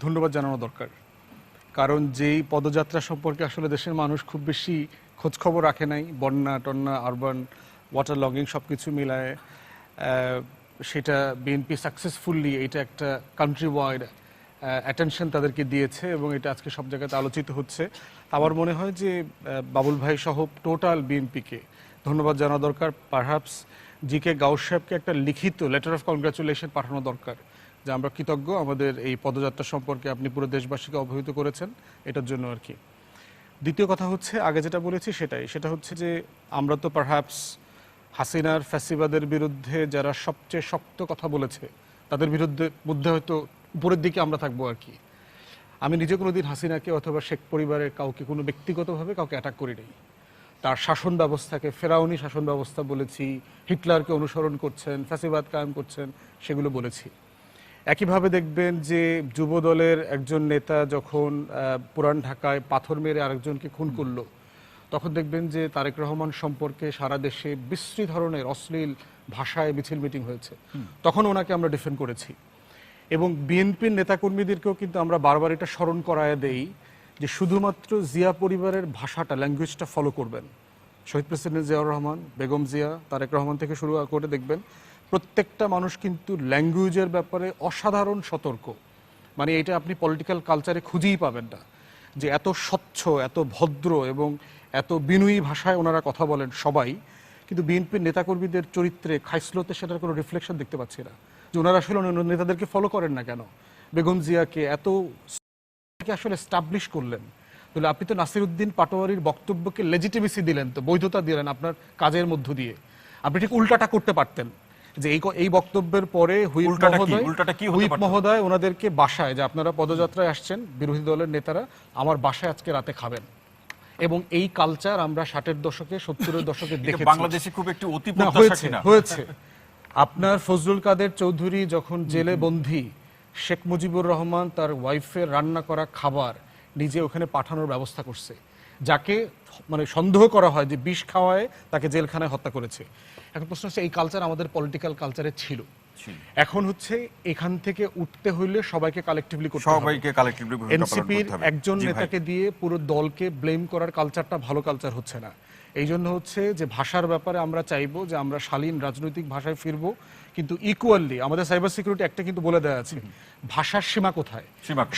ধন্যবাদ জানানো দরকার, কারণ যেই পদযাত্রা সম্পর্কে আসলে দেশের মানুষ খুব বেশি খোঁজ খবর রাখে নাই, বন্যা টন্যা আরবান ওয়াটার লগিং সব কিছু মিলায় সেটা বিএনপি সাকসেসফুলি এটা একটা কান্ট্রি ওয়াইড অ্যাটেনশন তাদেরকে দিয়েছে এবং এটা আজকে সব জায়গাতে আলোচিত হচ্ছে। আমার মনে হয় যে বাবুল ভাই সহ টোটাল বিএনপিকে ধন্যবাদ জানানো দরকার। পারহ্যাপস জি.কে. গাউস সাহেবকে একটা লিখিত লেটার অফ কংগ্রাচুলেশন পাঠানো দরকার যে আমরা কৃতজ্ঞ, আমাদের এই পদযাত্রা সম্পর্কে আপনি পুরো দেশবাসীকে অবহিত করেছেন, এটার জন্য আর কি। দ্বিতীয় কথা হচ্ছে, আগে যেটা বলেছি সেটা হচ্ছে যে আমরা তো পারহ্যাপস হাসিনার ফ্যাসিবাদের বিরুদ্ধে যারা সবচেয়ে শক্ত কথা বলেছে তাদের মধ্যে হয়তো উপরের দিকে আমরা থাকবো আর কি। আমি নিজে কোনোদিন হাসিনাকে অথবা শেখ পরিবারের কাউকে কোনো ব্যক্তিগতভাবে কাউকে অ্যাটাক করি নাই। তার শাসন ব্যবস্থাকে ফেরাউনি শাসন ব্যবস্থা বলেছি, হিটলারকে অনুসরণ করছেন, ফ্যাসিবাদ কায়েম করছেন, সেগুলো বলেছি। একইভাবে দেখবেন যে যুব দলের একজন নেতা যখন পুরান ঢাকায় পাথর মেরে আরেকজনকে খুন করলো, তখন দেখবেন যে তারেক রহমান সম্পর্কে সারা দেশে বিশ্রী ধরনের অশ্লীল ভাষায় মিছিল মিটিং হয়েছে, তখন ওনাকে আমরা ডিফেন্ড করেছি। এবং বিএনপির নেতাকর্মীদেরকেও কিন্তু আমরা বারবার এটা স্মরণ করায় দেই যে শুধুমাত্র জিয়া পরিবারের ভাষাটা, ল্যাঙ্গুয়েজটা ফলো করবেন। শহীদ প্রেসিডেন্ট জিয়াউর রহমান, বেগম জিয়া, তারেক রহমান থেকে শুরু করে দেখবেন প্রত্যেকটা মানুষ কিন্তু ল্যাঙ্গুয়েজের ব্যাপারে অসাধারণ সতর্ক। মানে এটা আপনি পলিটিক্যাল কালচারে খুঁজেই পাবেন না যে এত স্বচ্ছ, এত ভদ্র এবং এত বিনয়ী ভাষায় ওনারা কথা বলেন সবাই, কিন্তু বিএনপির নেতাকর্মীদের চরিত্রে খাইসলতে সেটার কোনো রিফ্লেকশন দেখতে পাচ্ছি না। যে ওনারা আসলে নেতাদেরকে ফলো করেন না কেন? বেগম জিয়াকে এত আসলে স্টাবলিশ করলেন, তাহলে আপনি তো নাসিরউদ্দিন পাটোয়ারির বক্তব্যকে লেজিটিমেসি দিলেন, তো বৈধতা দিলেন আপনার কাজের মধ্য দিয়ে। আপনি ঠিক উল্টাটা করতে পারতেন যে এই বক্তব্যের পরে হুইপ মহোদয় ওনাদেরকে বাসায়, যে আপনারা পদযাত্রায় আসছেন বিরোধী দলের নেতারা, আমার বাসায় আজকে রাতে খাবেন। এবং এই কালচার আমরা 60-এর দশকে 70-এর দশকে দেখেছি, বাংলাদেশে খুব একটি অতি প্রত্যাশা হয়েছে। আপনার ফজলুল কাদের চৌধুরী যখন জেলে বন্দী, শেখ মুজিবুর রহমান তার ওয়াইফের রান্না করা খাবার নিজে ওখানে পাঠানোর ব্যবস্থা করছে, যাকে মানে সন্দেহ করা হয় যে বিষ খাওয়ায় তাকে জেলখানায় হত্যা করেছে। এখন প্রশ্ন হচ্ছে এই কালচার আমাদের পলিটিক্যাল কালচারে ছিল, এখন হচ্ছে এখান থেকে উঠতে হইলে সবাইকে কালেক্টিভলি করতে হবে। এনসিপির একজন নেতাকে দিয়ে পুরো দলকে ব্লেম করার কালচারটা ভালো কালচার হচ্ছে না। এই জন্য হচ্ছে যে ভাষার ব্যাপারে আমরা চাইবো যে আমরা শালীন রাজনৈতিক ভাষায় ফিরবো, কিন্তু ইকুয়ালি আমাদের সাইবার সিকিউরিটি একটা কিন্তু বলে দেওয়া আছে ভাষার সীমা কোথায়।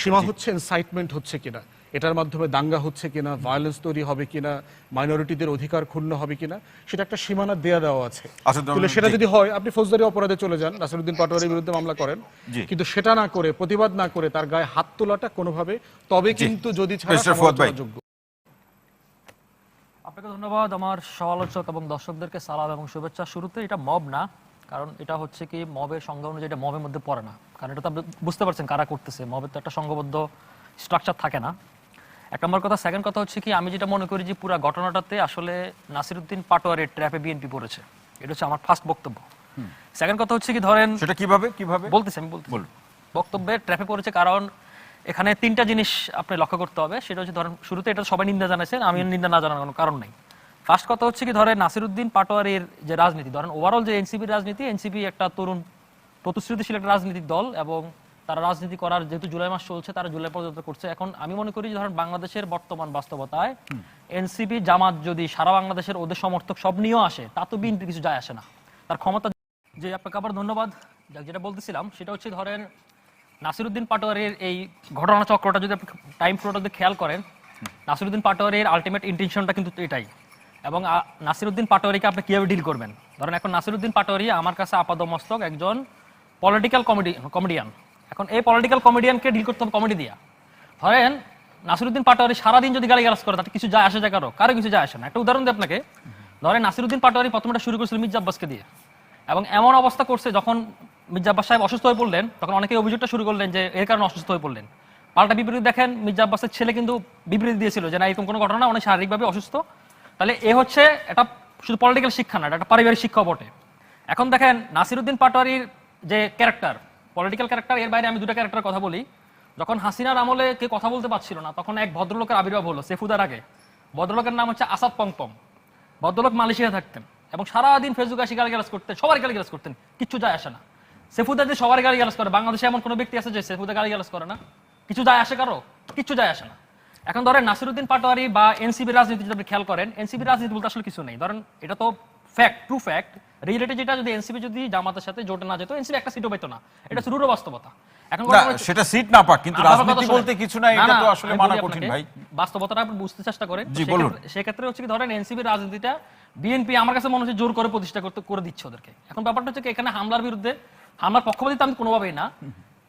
সীমা হচ্ছে ইনসাইটমেন্ট হচ্ছে কিনা, এটার মাধ্যমে দাঙ্গা হচ্ছে কিনা, ভায়োলেন্স তৈরি হবে কিনা, মাইনরিটিদের অধিকার ক্ষুণ্ণ হবে কিনা, সেটা একটা সীমানা দেওয়া আছে। তাহলে সেটা যদি হয়, আপনি ফৌজদারি অপরাধে চলে যান, নাসিরউদ্দিন পাটোয়ারির বিরুদ্ধে মামলা করেন, কিন্তু সেটা না করে, প্রতিবাদ না করে তার গায়ে হাত তোলাটা কোনোভাবে, তবে কিন্তু যদি যোগ্য। আপনাকে ধন্যবাদ। আমার সমালোচক এবং দর্শকদেরকে সালাম এবং শুভেচ্ছা। শুরুতে এটা মব না, কারণ এটা হচ্ছে কি মবের সংজ্ঞা অনুযায়ী এটা মবের মধ্যে পড়ে না, কারণ এটা তো আপনি বুঝতে পারছেন কারা করতেছে। মবের তো একটা সংঘবদ্ধ স্ট্রাকচার থাকে না, এক নম্বর কথা। সেকেন্ড কথা হচ্ছে কি, আমি যেটা মনে করি যে পুরো ঘটনাটাতে আসলে নাসিরউদ্দিন পাটোয়ারির ট্র্যাপে বিএনপি পড়েছে, এটা হচ্ছে আমার ফার্স্ট বক্তব্য। সেকেন্ড কথা হচ্ছে কি, ধরেন সেটা কিভাবে বলতেছি আমি বক্তব্যের ট্র্যাপে পড়েছে, কারণ এখানে তিনটা জিনিস আপনি লক্ষ্য করতে হবে। সেটা হচ্ছে ধরেন শুরুতে এটা সবাই নিন্দা জানাইছেন, আমি নিন্দা না জানার কোনো কারণ নেই। ফার্স্ট কথা হচ্ছে কি, ধরেন নাসিরউদ্দিন পাটোয়ারির যে রাজনীতি, ধরেন ওভারঅল যে এনসিপির রাজনীতি, এনসিপি একটা তরুণ প্রতিশ্রুতিশীল একটা রাজনৈতিক দল এবং তারা রাজনীতি করার, যেহেতু জুলাই মাস চলছে, তারা জুলাই পর্যন্ত করছে। এখন আমি মনে করি ধরেন বাংলাদেশের বর্তমান বাস্তবতায় এনসিপি জামাত যদি সারা বাংলাদেশের ওদের সমর্থক সব নিয়েও আসে, তা তো বিএনপি কিছু যায় আসে না, তার ক্ষমতা। যে আপনাকে আবার ধন্যবাদ। যেটা বলতেছিলাম সেটা হচ্ছে, ধরেন নাসিরউদ্দিন পাটোয়ারির এই ঘটনা চক্রটা যদি আপনি টাইম ফ্লোটা যদি খেয়াল করেন, নাসিরউদ্দিন পাটোয়ারির আলটিমেট ইন্টেনশনটা কিন্তু এটাই। এবং নাসিরউদ্দিন পাটোয়ারিকে আপনি কীভাবে ডিল করবেন, ধরেন এখন নাসিরউদ্দিন পাটোয়ারি আমার কাছে আপাদমস্তক একজন পলিটিক্যাল কমেডিয়ান। এখন এই পলিটিক্যাল কমেডিয়ানকে ডিল করতে হবে কমেডি দিয়া। ধরেন নাসিরউদ্দিন পাটোয়ারি সারাদিন যদি গালিগালাজ করে, তাতে কিছু যায় আসে যায় কারো কিছু যায় আসে না। একটা উদাহরণ দিই আপনাকে। ধরেন নাসিরউদ্দিন পাটোয়ারি প্রথমটা শুরু করেছিল মির্জা আব্বাসকে দিয়ে, এবং এমন অবস্থা করছে যখন মির্জা আব্বাস সাহেব অসুস্থ হয়ে পড়লেন, তখন অনেকে অভিযোগটা শুরু করলেন যে এর কারণে অসুস্থ হয়ে পড়লেন। পাল্টা বিবৃতি দেখেন, মির্জা আব্বাসের ছেলে কিন্তু বিবৃতি দিয়েছিল যে না, এরকম কোনো ঘটনা, অনেক শারীরিকভাবে অসুস্থ। তাহলে এ হচ্ছে এটা শুধু পলিটিক্যাল শিক্ষা না, এটা একটা পারিবারিক শিক্ষা বটে। এখন দেখেন নাসিরউদ্দিন পাটোয়ারির যে ক্যারেক্টার, পলিটিক্যাল ক্যারেক্টার, এর বাইরে আমি দুটো ক্যারেক্টার কথা বলি। যখন হাসিনার আমলে কে কথা বলতে পারছিল না, তখন এক ভদ্রলোকের আবির্ভাব হলো সেফুদার আগে। ভদ্রলোকের নাম হচ্ছে আসাদ পংপং। ভদ্রলোক মালয়েশিয়ায় থাকতেন এবং সারাদিন ফেসবুকে আসি গালিগালাজ করতেন, সবার গালিগালাজ করতেন, কিচ্ছু যায় আসে না। সেফুদা যে সবার গালিগালাজ করে, বাংলাদেশে এমন কোনো ব্যক্তি আছে যে সেফুদা গালিগালাজ করে না? কিছু যায় আসে কারো? কিছু যায় আসে না। এখন ধরেন নাসিরউদ্দিন পাটোয়ারি বা এনসিবি রাজনীতি যদি আপনি খেয়াল করেন, এনসিবি রাজনীতি বলতে আসলে কিছু নেই। ধরেন এটা তো ফ্যাক্ট, ট্রু ফ্যাক্ট। রিয়েলিটি যেটা, যদি এনসিবি যদি জামাতের সাথে জোটে না যেত, এনসিবি একটা সিটও পেতো না। এটা রূঢ় বাস্তবতা। এখন না, সেটা সিট না পাক, কিন্তু রাজনীতি বলতে কিছু না, এটা তো আসলে মানা কঠিন ভাই। বাস্তবতাটা আপনি বুঝতে চেষ্টা করেন। জি বলুন। সেক্ষেত্রে হচ্ছে কি, ধরেন এনসিবি রাজনীতিটা বিএনপি আমার কাছে মনে হচ্ছে জোর করে প্রতিষ্ঠা করে দিচ্ছে ওদেরকে। এখন ব্যাপারটা হচ্ছে কি, এখানে হামলার বিরুদ্ধে, হামলার পক্ষপাতিত্ব আমি কোনোভাবেই না,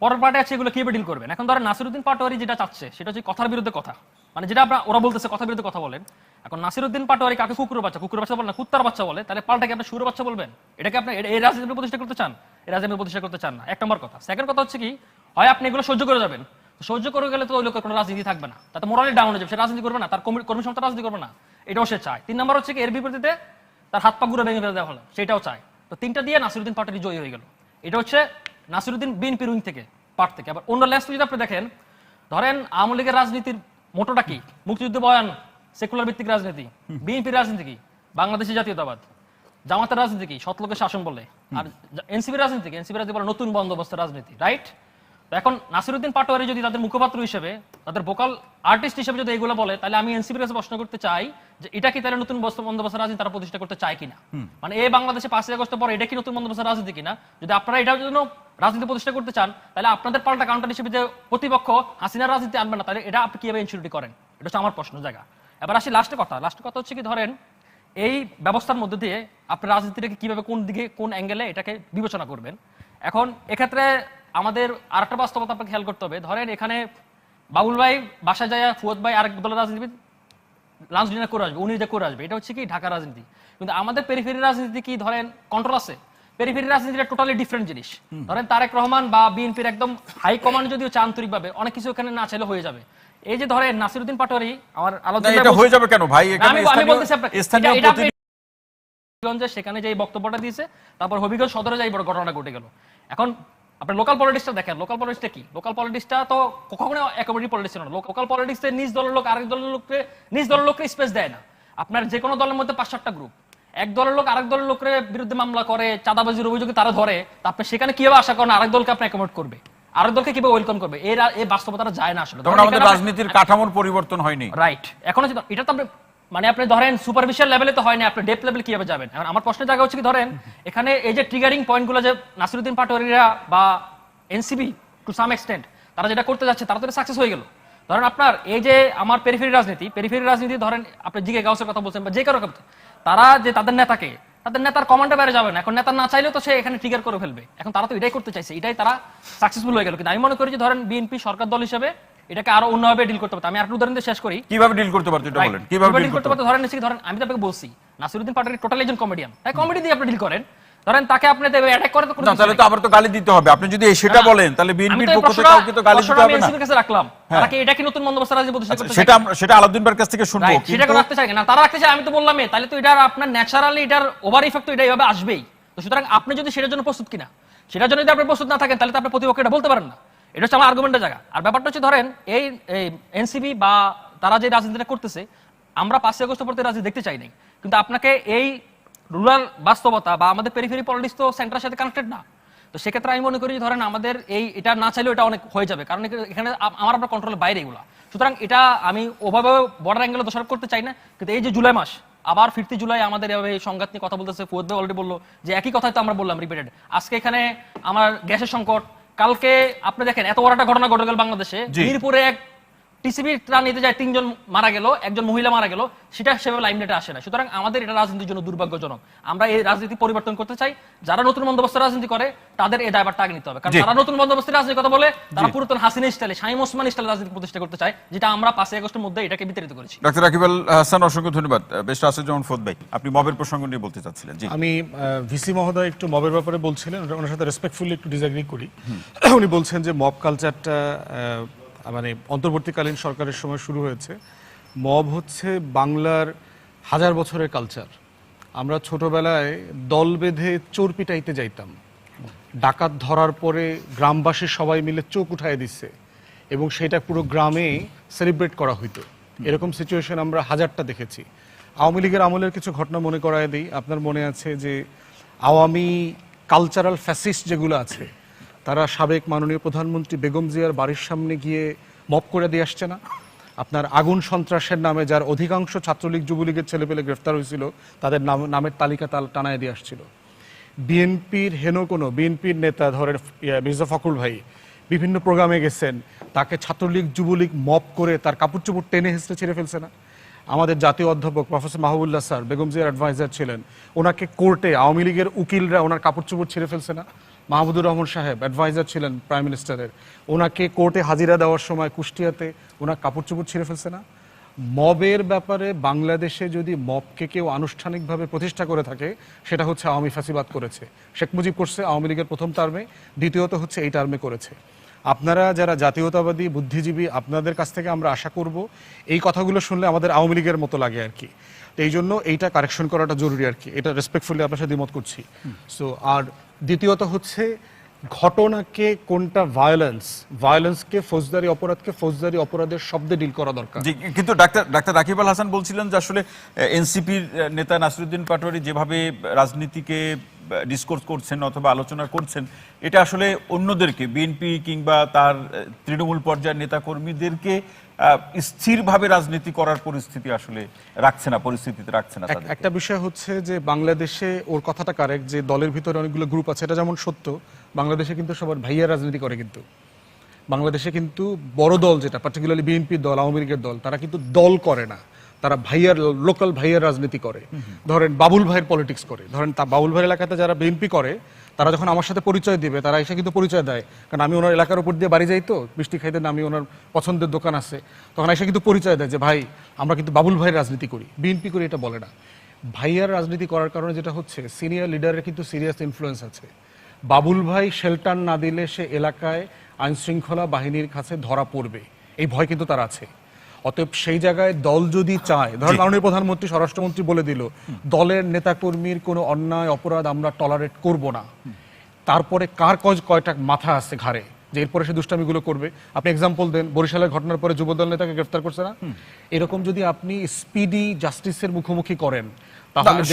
পরের পার্টি আছে, এগুলো কিভাবে ডিল করবেন? এখন ধরেন নাসিরউদ্দিন পাটোয়ারি যেটা চাচ্ছে সেটা হচ্ছে কথার বিরুদ্ধে কথা, মানে যেটা ওরা বলতেছে কথার বিরুদ্ধে কথা বলেন। এখন নাসিরউদ্দিন পাটোয়ারি কাকে কুকুরের বাচ্চা বলে না, কুত্তার বাচ্চা বলে, তাহলে পাল্টা কি আপনি সুরের বাচ্চা বলবেন? এটাকে আপনি এই রাজনীতি প্রতিষ্ঠা করতে চান? এই রাজনীতি প্রতিষ্ঠা করতে চান না, এক নম্বর কথা। সেকেন্ড কথা হচ্ছে কি, হয় আপনি এগুলো সহ্য করে যাবেন, সহ্য করে গেলে তো ওই লোকের কোনো রাজনীতি থাকবে না, তাতে মোরালি ডাউন হয়ে যাবে, সে রাজনীতি করবে না, তার কর্মী সংস্থা রাজনীতি করবে না, এটাও সে চায়। 3 নম্বর হচ্ছে কি, এর বিপরীতে তার হাত পা গুঁড়ো ভেঙে ফেলে দেওয়া হলো, সেটাও চায়। তো 3টা দিয়ে নাসিরউদ্দিন পাটোয়ারি জয়ী হয়ে গেল। এটা হচ্ছে নাসিরউদ্দিন বিএনপির উইং থেকে, পার্ট থেকে। আবার অন্য লেন্স যদি আপনি দেখেন, ধরেন আওয়ামী লীগের রাজনীতির মোটোটা কি? মুক্তিযুদ্ধ বয়ান, সেকুলার ভিত্তিক রাজনীতি। বিএনপির রাজনীতি কি? বাংলাদেশী জাতীয়তাবাদ। জামাতের রাজনীতি কি? সৎলোকের শাসন বলে। আর এনসিপির রাজনীতি কি? এনসিপির রাজনীতি বলে নতুন বন্দোবস্তের রাজনীতি, রাইট? তো এখন নাসিরউদ্দিন পাটোয়ারি যদি তাদের মুখপাত্র হিসেবে, তাদের ভোকাল আর্টিস্ট হিসেবে যদি এগুলো বলে, তাহলে আমি এনসিপির কাছে প্রশ্ন করতে চাই যে এটা কি তাহলে নতুন বন্দোবস্তের রাজনীতি তারা প্রতিষ্ঠা করতে চায় কিনা? মানে এই বাংলাদেশে 5ই আগস্টের পর এটা কি নতুন বন্দোবস্তের রাজনীতি কিনা? যদি আপনারা এটার জন্য রাজনীতি প্রতিষ্ঠা করতে চান, তাহলে আপনাদের পাল্টা কাউন্টার হিসেবে যে প্রতিপক্ষ হাসিনার রাজনীতি আনবে না, তাহলে এটা আপনি কিভাবে ইনসিউরিটি করেন? এটা হচ্ছে আমার প্রশ্ন জায়গা। এবার আসি লাস্টে কথা হচ্ছে কি, ধরেন এই ব্যবস্থার মধ্যে দিয়ে আপনি রাজনীতিটাকে কিভাবে, কোন দিকে, কোন অ্যাঙ্গেলে এটাকে বিবেচনা করবেন। এখন এক্ষেত্রে আমাদের আরেকটা বাস্তবতা আপনাকে খেয়াল করতে হবে। ধরেন এখানে বাবুল ভাই বাসায় যায়, ফুয়াদ ভাই আরেক দলের রাজনীতিবিদ লাঞ্চ ডিনার করে আসবে, উনি যে করে আসবে, এটা হচ্ছে কি ঢাকা রাজনীতি। কিন্তু আমাদের পেরিফেরি রাজনীতি কি ধরেন কন্ট্রোল আছে? পেরিফেরি রাজনীতিটা টোটালি ডিফারেন্ট জিনিস। ধরেন তারেক রহমান বা বিএনপির একদম হাই কমান্ড যদিও চায় আন্তরিকভাবে, অনেক কিছু এখানে না চাইলে হয়ে যাবে। এই যে ধরেন নাসিরউদ্দিন পাটোয়ারি, আমার আলোচনা এটা হয়ে যাবে কেন ভাই? এখানে আমি বলতেছি আপনাকে, স্থানীয় হবিগঞ্জে সেখানে যে বক্তব্যটা দিয়েছে, তারপর হবিগঞ্জ সদরে যাই বড় ঘটনা ঘটে গেল। এখন আপনি লোকাল পলিটিক্সটা দেখেন, লোকাল পলিটিক্সটা কি? লোকাল পলিটিক্সটা তো কখনো অ্যাকোমোডেট পলিটিক্স না। লোকাল পলিটিক্সে নিজ দলের লোক আরেক দলের লোককে, নিজ দলের লোককে স্পেস দেয় না। আপনার যে কোনো দলের মধ্যে 5-7টা গ্রুপ, এক দলের লোক আরেক দলের লোকের বিরুদ্ধে মামলা করে, চাঁদাবাজির অভিযোগে তারা ধরে, আপনি সেখানে কিভাবে আশা করেন আরেক দলকে আপনি অ্যাকোমোডেট করবে? আরেক দলকে কিভাবে ওয়েলকাম করবে? এই বাস্তবতাটা যায় না আসলে। আমাদের রাজনীতির কাঠামোর পরিবর্তন হয়নি, রাইট? এখন এটা তো আপনি মানে আপনি ধরেন সুপারফিশিয়াল লেভেলে তো হয় না, আপনি ডেপথ লেভেলে কিভাবে যাবেন? এখন আমার প্রশ্নের জায়গা হচ্ছে কি, ধরেন এখানে এই যে ট্রিগারিং পয়েন্টগুলো যে নাসিরউদ্দিন পাটোয়ারিরা বা এনসিবি টু সাম এক্সটেন্ট তারা যেটা করতে যাচ্ছে, তারা তো সাকসেস হয়ে গেল। ধরেন আপনার এই যে আমার পেরিফেরি রাজনীতি ধরেন আপনি জিকে গাউসের কথা বলছেন বা যে কারো কথা, তারা যে তাদের নেতার কমান্ডে বাইরে যাবে না। এখন নেতা না চাইলেও তো সে এখানে ট্রিগার করে ফেলবে। এখন তারা তো এটাই করতে চাইছে, এটাই তারা সাকসেসফুল হয়ে গেল। কিন্তু আমি মনে করি যে ধরেন বিএনপি সরকার দল হিসেবে এটাকে আরো অন্যভাবে ডিল করতে পারতো। আমি আরেকটা উদাহরণ দিয়ে শেষ করি। কিভাবে ডিল করতে পারতো এটা বলেন? কিভাবে ডিল করতে পারতো? ধরেন আমি তো আপনাকে বলছি নাসিরউদ্দিন পাটোয়ারি টোটাল একজন কমেডিয়ান, তাই কমেডি দিয়ে আপনি ডিল করেন। ধরেন তাকে আপনি অ্যাটাক করে তো না, তাহলে তো আবার তো গালি দিতে হবে। আপনি যদি সেটা বলেন, তাহলে বিএনপির পক্ষ থেকে কাউকে তো গালি দিতে হবে না। আমি এনসিপির কাছে রাখলাম, তারা কি এটা কি নতুন বন্দোবস্ত রাজনীতি প্রতিষ্ঠা করতে চায়? সেটা আলাউদ্দিন ভাইয়ের কাছ থেকে শুনবো। সেটা রাখতে চায় না, তারা রাখতে চায়, আমি তো বললামই। তাহলে তো এটার আপনার ন্যাচারালি এটার ওভার ইফেক্ট তো এটা এইভাবে আসবেই। তো সুতরাং আপনি যদি সেটার জন্য প্রস্তুত কিনা, সেটার জন্য যদি আপনি প্রস্তুত না থাকেন, তাহলে তো আপনি প্রতিপক্ষকে এটা বলতে পারেন না। এটা হচ্ছে আমার আর্গুমেন্টের জায়গা। আর ব্যাপারটা হচ্ছে ধরেন এই এনসিপি বা তারা যে রাজনীতিটা করতেছে, আমরা 5ই আগস্ট পর্যন্ত রাজনীতি দেখতে চাই নাই। কিন্তু আপনাকে এই রুরাল বাস্তবতা বা আমাদের পেরিফেরি পলিটিক্স তো সেন্টারের সাথে কানেক্টেড না। তো সেক্ষেত্রে আমি মনে করি ধরেন আমাদের এটা না চাইলেও এটা অনেক হয়ে যাবে, কারণ এখানে আমার আপনার কন্ট্রোলের বাইরে এগুলো। সুতরাং এটা আমি ওভাবে বর্ডার অ্যাঙ্গেলে দোষারোপ করতে চাই না। কিন্তু এই যে জুলাই মাস, আবার ফিরতি জুলাই আমাদের এভাবে সংঘাত নিয়ে কথা বলতেছে। ফুয়াদ ভাই অলরেডি বললো যে একই কথাই তো আমরা বললাম রিপিটেড। আজকে এখানে আমার গ্যাসের সংকট, কালকে আপনি দেখেন এত বড় একটা ঘটনা ঘটে গেল বাংলাদেশে, মিরপুরে এক টিসিবি ত্রাণ নিতে যায় 3 জন মারা গেল, একজন মহিলা মারা গেল, সেটা সেভাবে লাইমলাইটে আসে না। সুতরাং আমাদের এটা রাজনীতির জন্য দুর্ভাগ্যজনক। আমরা এই রাজনীতি পরিবর্তন করতে চাই। যারা নতুন বন্দোবস্তের রাজনীতি করে তাদের এই দায়ভারটা আগে নিতে হবে, কারণ যারা নতুন বন্দোবস্তের রাজনীতি কথা বলে তারা পুরাতন হাসিনা স্টাইলে, শামীম ওসমান স্টাইলে রাজনীতি প্রতিষ্ঠা করতে চায়, যেটা আমরা 5ই আগস্টের মধ্যে এটাকে বিতাড়িত করেছি। ডক্টর রাকিব আল হাসান, অসংখ্য ধন্যবাদ। বেশ রাসেলজামান ফুয়াদ ভাই, আপনি মবের প্রসঙ্গ নিয়ে বলতে চাচ্ছিলেন। জি, আমি ভিসি মহোদয় একটু মবের ব্যাপারে বলছিলেন, ওনার সাথে রেসপেক্টফুলি একটু ডিসএগ্রি করি। উনি বলছেন যে মব কালচারটা মানে অন্তর্বর্তীকালীন সরকারের সময় শুরু হয়েছে। মব হচ্ছে বাংলার 1000 বছরের কালচার। আমরা ছোটবেলায় দল বেঁধে চোর পিটাইতে যাইতাম, ডাকাত ধরার পরে গ্রামবাসী সবাই মিলে চোখ উঠায় দিচ্ছে এবং সেটা পুরো গ্রামে সেলিব্রেট করা হইতো। এরকম সিচুয়েশন আমরা 1000টা দেখেছি। আওয়ামী লীগের আমলের কিছু ঘটনা মনে করায় দিই। আপনার মনে আছে যে আওয়ামী কালচারাল ফ্যাসিস্ট যেগুলো আছে, তারা সাবেক মাননীয় প্রধানমন্ত্রী বেগম জিয়ার বাড়ির সামনে গিয়ে মপ করে দিয়ে আসছে না? আপনার আগুন সন্ত্রাসের নামে যার অধিকাংশ ছাত্রলীগ যুবলীগের ছেলেপেলে গ্রেফতার হয়েছিল তাদের নামের তালিকা টানায় দিয়ে আসছিল। বিএনপির বিএনপির নেতা ধরেন মির্জা ফখরুল ভাই বিভিন্ন প্রোগ্রামে গেছেন, তাকে ছাত্রলীগ যুবলীগ মপ করে তার কাপড় চোপড় টেনে হেসড়ে ছেড়ে ফেলছে না? আমাদের জাতীয় অধ্যাপক প্রফেসর মাহবুবুল্লাহ স্যার বেগম জিয়ার অ্যাডভাইজার ছিলেন, ওনাকে কোর্টে আওয়ামী লীগের উকিলরা ওনার কাপড় চোপড় ছেড়ে ফেলছে না? মাহমুদুর রহমান সাহেব অ্যাডভাইজার ছিলেন প্রাইম মিনিস্টারের, ওনাকে কোর্টে হাজিরা দেওয়ার সময় কুষ্টিয়াতে ওনার কাপড় চোপড় ছেড়ে ফেলছে না? মবের ব্যাপারে বাংলাদেশে যদি মবকে কেউ আনুষ্ঠানিকভাবে প্রতিষ্ঠা করে থাকে সেটা হচ্ছে আওয়ামী ফ্যাসিবাদ করেছে। শেখ মুজিব করছে আওয়ামী লীগের প্রথম টার্মে, দ্বিতীয়ত হচ্ছে এই টার্মে করেছে। আপনারা যারা জাতীয়তাবাদী বুদ্ধিজীবী, আপনাদের কাছ থেকে আমরা আশা করব এই কথাগুলো শুনলে আমাদের আওয়ামী লীগের মতো লাগে আর কি। তো এই জন্য এইটা কারেকশন করাটা জরুরি আর কি, এটা রেসপেক্টফুলি আপনার সাথে দ্বিমত করছি। সো আর দ্বিতীয়ত হচ্ছে ঘটনাকে কোনটা ভায়োলেন্সকে ফৌজদারি অপরাধকে ফৌজদারি অপরাধের শব্দে ডিল করা দরকার। জি, কিন্তু ডাক্তার রাকিব আল হাসান বলছিলেন যে আসলে এনসিপির নেতা নাসিরুদ্দিন পাটোয়ারি যেভাবে রাজনীতিকে ডিসকোর্স করছেন অথবা আলোচনা করছেন, এটা আসলে অন্যদেরকে বিএনপি কিংবা তার তৃণমূল পর্যায়ের নেতা কর্মীদেরকে স্থিরভাবে রাজনীতি করার পরিস্থিতিতে রাখছে না তাদের। একটা বিষয় হচ্ছে যে বাংলাদেশে ওর কথাটা কারেক্ট যে দলের ভিতরে অনেকগুলো গ্রুপ আছে, এটা যেমন সত্য। বাংলাদেশে কিন্তু সবার ভাইয়া রাজনীতি করে, কিন্তু বাংলাদেশে কিন্তু বড় দল যেটা পার্টিকুলারলি বিএনপির দল, আওয়ামী লীগের দল, তারা কিন্তু দল করে না, তারা লোকাল ভাইয়ার রাজনীতি করে। ধরেন বাবুল ভাইয়ের পলিটিক্স করে। ধরেন বাবুল ভাইয়ের এলাকাতে যারা বিএনপি করে তারা যখন আমার সাথে পরিচয় দিবে, তারা এসে কিন্তু পরিচয় দেয়, কারণ আমি ওনার এলাকার উপর দিয়ে বাড়ি যাই, তো মিষ্টি খাইতে না, আমি ওনার পছন্দের দোকান আছে, তখন এসে কিন্তু পরিচয় দেয় যে ভাই আমরা কিন্তু বাবুল ভাইয়ের রাজনীতি করি, বিএনপি করি এটা বলে না। ভাইয়ার রাজনীতি করার কারণে যেটা হচ্ছে সিনিয়র লিডারের কিন্তু সিরিয়াস ইনফ্লুয়েন্স আছে। বাবুল ভাই শেল্টার না দিলে সে এলাকায় আইন শৃঙ্খলা বাহিনীর কাছে ধরা পড়বে, এই ভয় কিন্তু তার আছে। অতএব সেই জায়গায় দল যদি চায়, ধরেন মাননীয় প্রধানমন্ত্রী স্বরাষ্ট্রমন্ত্রী বলে দিল দলের নেতাকর্মীর কোনো অন্যায় অপরাধ আমরা টলারেট করব না, তারপরে কার কয়টা মাথা আছে ঘাড়ে যে এরপরে সে দুষ্টামিগুলো করবে? আপনি এক্সাম্পল দেন, বরিশালের ঘটনার পরে যুবদল নেতাকে গ্রেফতার করছে না? এরকম যদি আপনি স্পিডি জাস্টিসের মুখোমুখি করেন তাহলে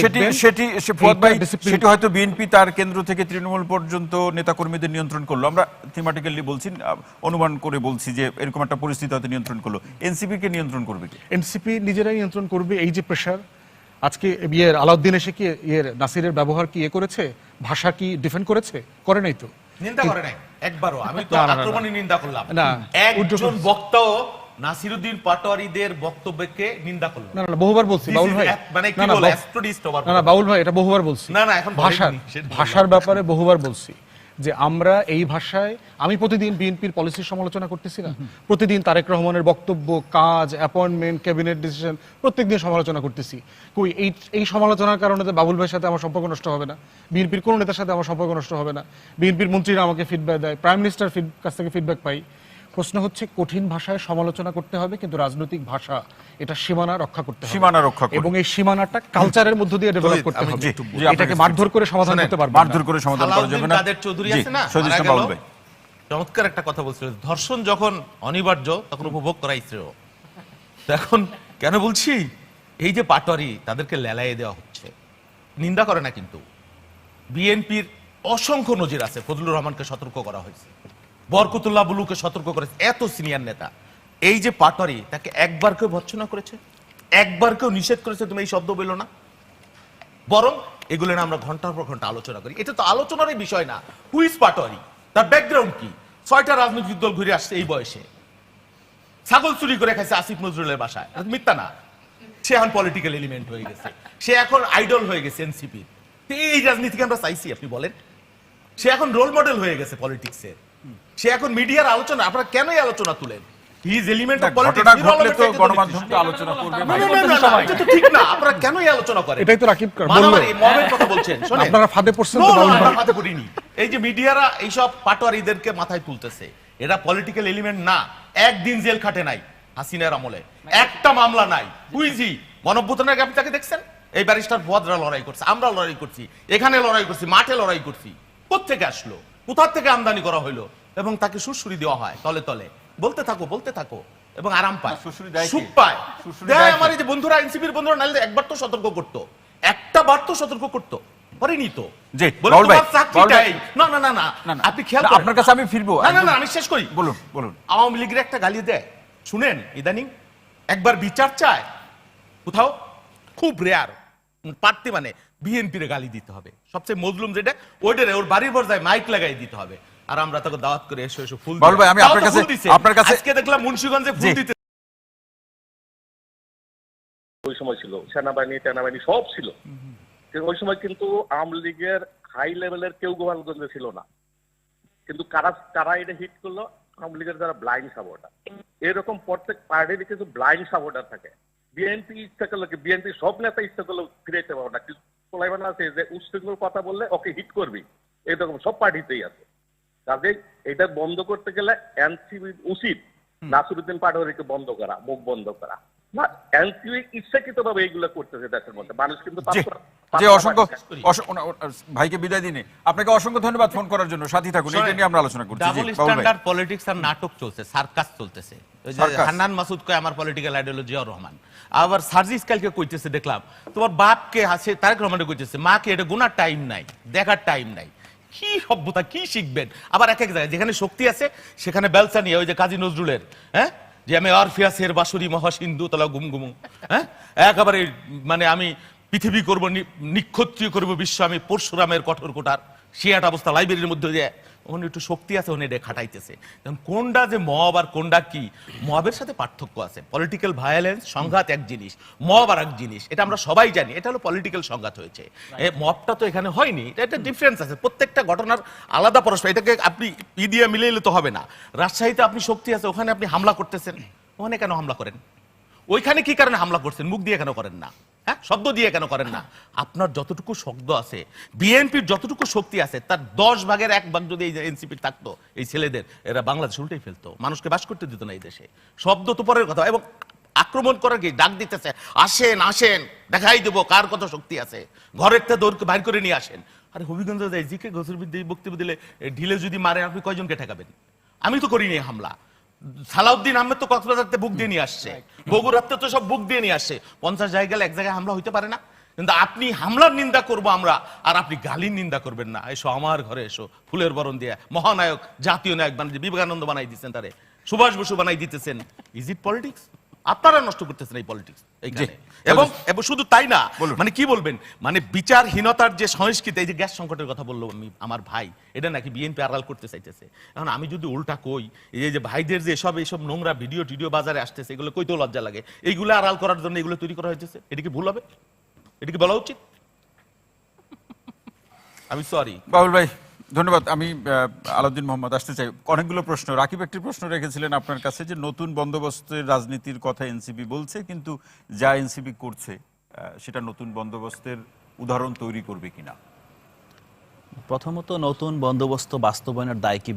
সেটি হয়তো বিএনপি তার কেন্দ্র থেকে তৃণমূল পর্যন্ত নেতাকর্মীদের নিয়ন্ত্রণ করলো, আমরা থিমাটিক্যালি বলছি, অনুমান করে বলছি যে এরকম একটা পরিস্থিতি হয়তো নিয়ন্ত্রণ করলো। এনসিপি কে নিয়ন্ত্রণ করবে কি? এনসিপি নিজেরাই নিয়ন্ত্রণ করবে। এই যে প্রেশার, আজকে আলাউদ্দিন এসে কি নাসিরের ব্যবহার কি করেছে, ভাষা কি ডিফেন্ড করেছে? করে নাই তো, নিন্দা করে নাই একবারও। আমি তো আক্রমণের নিন্দা করলাম না, একজন বক্তাও নাসিরুদ্দিন পাটোয়ারিদের বক্তব্যকে নিন্দা করলো না। বহুবার বলছি বাউল ভাই, মানে কি বলে অ্যাস্ট্রোডিস্ট ওভার না বাউল ভাই, এটা বহুবার বলছি। না এখন ভাষার ব্যাপারে বহুবার বলছি যে আমরা এই ভাষায়, আমি প্রতিদিন বিএনপির পলিসির সমালোচনা করতেছি না, প্রতিদিন তারেক রহমানের বক্তব্য, কাজ, অ্যাপয়েন্টমেন্ট, ক্যাবিনেট ডিসিশন প্রত্যেকদিন সমালোচনা করতেছি। কই এই সমালোচনার কারণে তো বাবুল ভাইয়ের সাথে আমার সম্পর্ক নষ্ট হবে না, বিএনপির কোনো নেতার সাথে আমার সম্পর্ক নষ্ট হবে না, বিএনপির মন্ত্রীরা আমাকে ফিডব্যাক দেয়, প্রাইম মিনিস্টার কাছ থেকে ফিডব্যাক পাই। প্রশ্ন হচ্ছে কঠিন ভাষায় সমালোচনা করতে হবে, কিন্তু রাজনৈতিক ভাষা এটা সীমানা রক্ষা করতে হবে, এবং এই সীমানাটা কালচারের মধ্য দিয়ে ডেভেলপ করতে হবে। এটাকে মারধর করে সমাধান করতে পারবে না, মারধর করে সমাধান করা যাবে না। কাদের চৌধুরী আছে না, চমৎকার একটা কথা বলছিল, ধর্ষণ যখন অনিবার্য তখন উপভোগ করাই শ্রেয়। এখন কেন বলছি, এই যে পাটোয়ারি তাদেরকে লেলাইয়ে দেওয়া হচ্ছে, নিন্দা করে না, কিন্তু বিএনপির অসংখ্য নজির আছে। ফজলুর রহমানকে সতর্ক করা হয়েছে, বরকতুল্লাহ বুলুকে সতর্ক করেছে, এত সিনিয়র নেতা। এই যে পাটোয়ারি, তাকে একবার কেউ ভর্ৎসনা করেছে? একবার কেউ নিষেধ করেছে তুমি এই শব্দ বললো না? বরং এগুলো না আমরা ঘন্টার পর ঘন্টা আলোচনা করি। এটা তো আলোচনারই বিষয় না। হুইজ পাটোয়ারি, তার ব্যাকগ্রাউন্ড কি? 6টা রাজনৈতিক দল ঘুরে আসছে এই বয়সে, ছাগল চুরি করে খাইছে আসিফ নজরুলের বাসায়, মিথ্যা না? সে এখন পলিটিক্যাল এলিমেন্ট হয়ে গেছে, সে এখন আইডল হয়ে গেছে এনসিপির। এই রাজনীতিকে আমরা চাইছি? আপনি বলেন, সে এখন রোল মডেল হয়ে গেছে পলিটিক্সের, সে এখন মিডিয়ার আলোচনা। আপনারা কেন এই আলোচনা তুলেন? হিজ এলিমেন্ট অফ পলিটিক্স, গণমাধ্যম তো আলোচনা করবে। এটা তো ঠিক না। আপনারা কেন এই আলোচনা করেন? এটাই তো রাকিব মারামারি মবের কথা বলছেন, শুনেন, আপনারা ফাঁদে পড়ছেন তো। আমরা ফাঁদে পড়িনি। এই যে মিডিয়ারা এইসব পাটোয়ারিদেরকে মাথায় তুলতেছে, এরা পলিটিক্যাল এলিমেন্ট না। একদিন জেল খাটে নাই হাসিনার আমলে, একটা মামলা নাই। হুইজি গণঅভ্যুত্থানের আগে আপনি তাকে দেখছেন? এই ব্যারিস্টার ফুয়াদরা লড়াই করছে, আমরা লড়াই করছি, এখানে লড়াই করছি, মাঠে লড়াই করছি। কোত্থেকে আসলো, কোথা থেকে আমদানি করা হইলো? এবং তাকে সুশ্রী দেওয়া হয় তলে তলে, বলতে থাকো এবং আরাম পায়, সুখ পায়। আমার এই যে বন্ধুরা, এনসিপির বন্ধুরা, নাহলে একবার তো সতর্ক করতো, একটা বার তো সতর্ক করতো। করেনি তো। জি, বলে বাউল ভাই, তোমার চাকরিটাই- বাউল ভাই। না না না না না, না। আপনি খেয়াল না, করেন। আপনার কাছে আমি ফিরবো। না না একদম- না আমি শেষ করি। বলুন বলুন। আওয়ামী লীগের একটা গালি দেয় শুনেন ইদানিং, একবার বিচার চায় কোথাও, খুব রেয়ার পারতে মানে বিএনপির গালি দিতে হবে, সবচেয়ে মজলুম যেটা ওইটারে ওর বাড়ির পর্যায়ে মাইক লাগাই দিতে হবে, আর আমরা তাকে দাওয়াত করে এসে এসে ফুল বাউল ভাই, আমি তাও তো আপনার কাছে- ফুল দিছে। আপনার কাছে- আজকে দেখলাম মুন্সিগঞ্জে ফুল জি। দিতে ওই সময় ছিল সেনাবাহিনী সব ছিল, কিন্তু ওই সময় কিন্তু আওয়ামী লীগের হাই লেভেলের কেউ গোপালগঞ্জে ছিল না, কিন্তু কারা এটা হিট করলো? আওয়ামী লীগের যারা ব্লাইন্ড সাপোর্টার। এরকম প্রত্যেক পার্টির কিছু ব্লাইন্ড সাপোর্টার থাকে। বিএনপি ইচ্ছা করলো কি, বিএনপি সব নেতা ইচ্ছা করলো ফিরাইতে পারবো না, কিছু পোলাইবান আছে যে উচ্ছৃঙ্খল কথা বললে ওকে হিট করবি, এরকম সব পার্টিতেই আছে। কাজে এটা বন্ধ করতে গেলে এনসিবি উচিত নাসিরউদ্দিন পাটোয়ারিকে বন্ধ করা, মুখ বন্ধ করা। না, এনসিবি ইচ্ছাকৃতভাবে এইগুলো করতেছে দেশের মধ্যে, মানুষ কিন্তু জি, জি, অসংখ্য ভাইকে বিদায় দিনে আপনাকে অসংখ্য ধন্যবাদ ফোন করার জন্য। সাথী থাকুন, এটা নিয়ে আমরা আলোচনা করছি। জি, ডাবল বাউল ভাই। স্ট্যান্ডার্ড পলিটিক্স আর নাটক চলছে, সার্কাস চলতেছে। ওই যে সার্কাস। হান্নান মাসুদ কয় আমার পলিটিক্যাল আইডিওলজি জিয়াউর রহমান, আবার সার্জিস কালকে কইতেছে দেখলাম তোমার বাপকে আছে তারেক রহমানে কইতেছে, মাকে এটা গোনার টাইম নাই, দেখার টাইম নাই। কি সভ্যতা, কি শিখবেন? আবার এক এক জায়গায় যেখানে শক্তি আছে সেখানে বেলচা নিয়ে, ওই যে কাজী নজরুলের, হ্যাঁ, যে আমি অরফিয়াসের বাঁশুরি মহাসিন্ধু তলা গুম গুম, হ্যাঁ, একেবারে মানে আমি পৃথিবী করব, নিক্ষত্রিয় করব বিশ্ব, আমি পরশুরামের কঠোর কোটার, সে একটা অবস্থা লাইব্রেরির মধ্যে দিয়ে ওখানে একটু শক্তি আছে, ওখানে এটা খাটাইতেছে। কোনটা যে মব আর কোনটা কি, মবের সাথে পার্থক্য আছে। পলিটিক্যাল ভায়োলেন্স সংঘাত এক জিনিস, মব আর এক জিনিস, এটা আমরা সবাই জানি। এটা হলো পলিটিক্যাল সংঘাত হয়েছে, মবটা তো এখানে হয়নি, এটা ডিফারেন্স আছে। প্রত্যেকটা ঘটনার আলাদা পরস্পর, এটাকে আপনি দিয়ে মিলাইলে তো হবে না। রাজশাহীতে আপনি শক্তি আছে, ওখানে আপনি হামলা করতেছেন, ওখানে কেন হামলা করেন? ওইখানে কি কারণে হামলা করছেন? মুখ দিয়ে কেন করেন না? হ্যাঁ, শব্দ দিয়ে কেন করেন না? আপনার যতটুকু শব্দ আছে, বিএনপির যতটুকু শক্তি আছে, তার 10 ভাগের 1 ভাগ যদি এই এনসিপি থাকতো, এই ছেলেদের, এরা বাংলাদেশ উল্টেই ফেলতো, মানুষকে বাস করতে দিত না এই দেশে। শব্দ তো পরের কথা। এবং আক্রমণ করার কি ডাক দিতেছে, আসেন আসেন দেখাই দেবো কার কত শক্তি আছে, ঘরের থেকে দৌড়কে বাইর করে নিয়ে আসেন। আরে হবিগঞ্জ যায় জিকে গোসরবিদ্যা বক্তব্য দিলে ঢিলে যদি মারে, আপনি কয়জনকে ঠেকাবেন? আমি তো করিনি হামলা। সালাউদ্দিন আহমেদ তো কক্সবাজারতে বুক দিয়ে নিয়ে আসছে, বগুড়াতে তো সব বুক দিয়ে নিয়ে আসছে। 50 জায়গায় এক জায়গায় হামলা হইতে পারে না? কিন্তু আপনি হামলার নিন্দা করবো আমরা, আর আপনি গালির নিন্দা করবেন না। এসো আমার ঘরে এসো, ফুলের বরণ দিয়ে মহানায়ক, জাতীয় নায়ক বানাই, বিবেকানন্দ বানাই দিচ্ছেন, তারে সুভাষ বসু বানাই দিতেছেন। Is it politics? আপনারা নষ্ট করতেছেন এই পলিটিক্স এইখানে। এবং শুধু তাই না, মানে কি বলবেন, মানে বিচারহীনতার যে সংস্কৃতি, এই যে গ্যাস সংকটের কথা বললো আমি আমার ভাই, এটা নাকি বিএনপি আড়াল করতে চাইতেছে। এখন আমি যদি উল্টা কই, এই যে ভাইদের যে এইসব নোংরা ভিডিও টিডিও বাজারে আসতেছে, এগুলো কইতেও লজ্জা লাগে। এইগুলো আড়াল করার জন্য এগুলো তৈরি করা হয়েছে, এটা কি ভুল হবে? এটা কি বলা উচিত? আমি সরি। বাউল ভাই ধন্যবাদ। আমি আলাউদ্দিন মোহাম্মদ আসতে চাই। অনেকগুলো প্রশ্ন, রাকিব একটি প্রশ্ন রেখেছিলেন আপনার কাছে, যে নতুন বন্দোবস্তের রাজনীতির কথা এনসিপি বলছে, কিন্তু যা এনসিপি করছে সেটা নতুন বন্দোবস্তের উদাহরণ তৈরি করবে কিনা? প্রথমত, নতুন বন্দোবস্ত বাস্তবায়নের দায় কি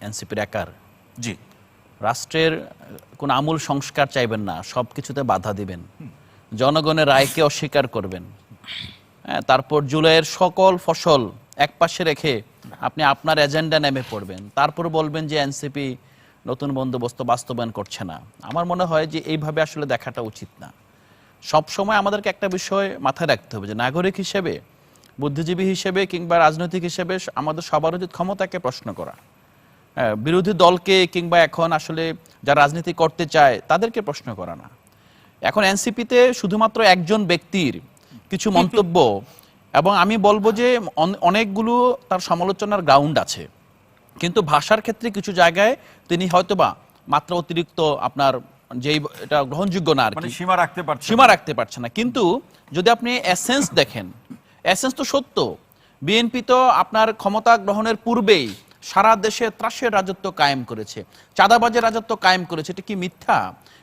এনসিপির একার? জি, রাষ্ট্রের কোন আমূল সংস্কার চাইবেন না, সব কিছুতে বাধা দিবেন, জনগণের রায়কে অস্বীকার করবেন, হ্যাঁ, তারপর জুলাইয়ের সকল ফসল একপাশে রেখে আপনি আপনার এজেন্ডা নেমে পড়বেন, তারপর বলবেন যে এনসিপি নতুন বন্দোবস্ত বাস্তবায়ন করছে না। আমার মনে হয় যে এইভাবে আসলে দেখাটা উচিত না। সবসময় আমাদেরকে একটা বিষয় মাথায় রাখতে হবে, যে নাগরিক হিসেবে, বুদ্ধিজীবী হিসেবে কিংবা রাজনৈতিক হিসেবে আমাদের সবার উচিত ক্ষমতাকে প্রশ্ন করা, বিরোধী দলকে কিংবা এখন আসলে যারা রাজনীতি করতে চায় তাদেরকে প্রশ্ন করা না। এখন এনসিপিতে শুধুমাত্র একজন ব্যক্তির কিছু মন্তব্য, এবং আমি বলবো যে অনেকগুলো তার সমালোচনার গ্রাউন্ড আছে, কিন্তু ভাষার ক্ষেত্রে কিছু জায়গায় তিনি হয়তোবা মাত্রা অতিরিক্ত আপনার যেই এটা গ্রহণযোগ্য না, আর মানে কি সীমা রাখতে পারছে না। কিন্তু যদি আপনি এসেন্স দেখেন, এসেন্স তো সত্য। বিএনপি তো আপনার ক্ষমতা গ্রহণের পূর্বেই সারা দেশে ত্রাসের রাজত্ব কায়েম করেছে, চাঁদাবাজের রাজত্ব কায়েম করেছে। এটা কি মিথ্যা?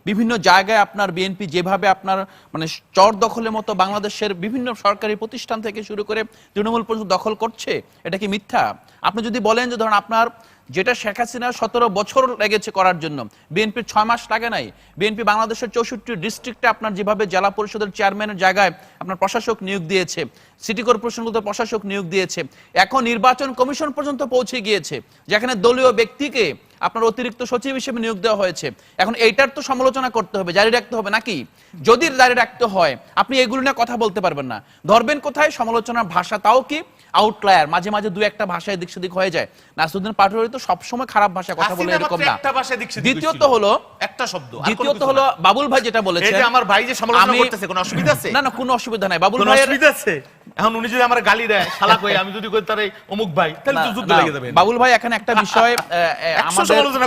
বিভিন্ন জায়গায় আপনার বিএনপি যেভাবে আপনার মানে চর দখলের মতো বাংলাদেশের বিভিন্ন সরকারি প্রতিষ্ঠান থেকে শুরু করে তৃণমূল পর্যন্ত দখল করছে, এটা কি মিথ্যা? আপনি যদি বলেন যে ধরুন আপনার যেটা শেখ হাসিনা 17 বছর লেগেছে করার জন্য, বিএনপির 6 মাস লাগে নাই। বিএনপি বাংলাদেশের 64 ডিস্ট্রিক্টে আপনার যেভাবে জেলা পরিষদের চেয়ারম্যানের জায়গায় আপনার প্রশাসক নিয়োগ দিয়েছে, সিটি কর্পোরেশনগুলোতে প্রশাসক নিয়োগ দিয়েছে, এখন নির্বাচন কমিশন পর্যন্ত পৌঁছে গিয়েছে, যেখানে দলীয় ব্যক্তিকে আপনার অতিরিক্ত সচিব হিসেবে নিয়োগ দেওয়া হয়েছে। এখন এইটার তো সমালোচনা করতে হবে, জারি রাখতে হবে নাকি? যদি জারি রাখতে হয় আপনি এগুলো নিয়ে কথা বলতে পারবেন না, ধরবেন কোথায় সমালোচনার ভাষা, তাও কি আউটলায়ার, মাঝে মাঝে দু একটা ভাষায় দিক সেদিক হয়ে যায়। নাসিরুদ্দিন পাটোয়ারি তো সবসময় খারাপ ভাষা কথা বলে, হাসিনা এরকম মাত্র না। একটা ভাষায় দিক সেদিক দ্বিতীয়ত হয়েছিল। হলো একটা শব্দ, আর কোনো দ্বিতীয়ত কিছু হলো না। বাবুল ভাই যেটা এই বলেছেন, যে আমার ভাই যে সমালোচনা আমি- করতেছে, কোনো অসুবিধা আছে? না না কোনো অসুবিধা নাই, বাবুল কোনো ভাইয়ের অসুবিধা আছে? এখন উনি যদি আমার গালি দেয় শালা কই, আমি যদি কই তার এই অমুক ভাই, তাহলে তো যুদ্ধ না, লেগে যাবে। বাবুল ভাই এখানে একটা বিষয় 100 আমাদের সমালোচনা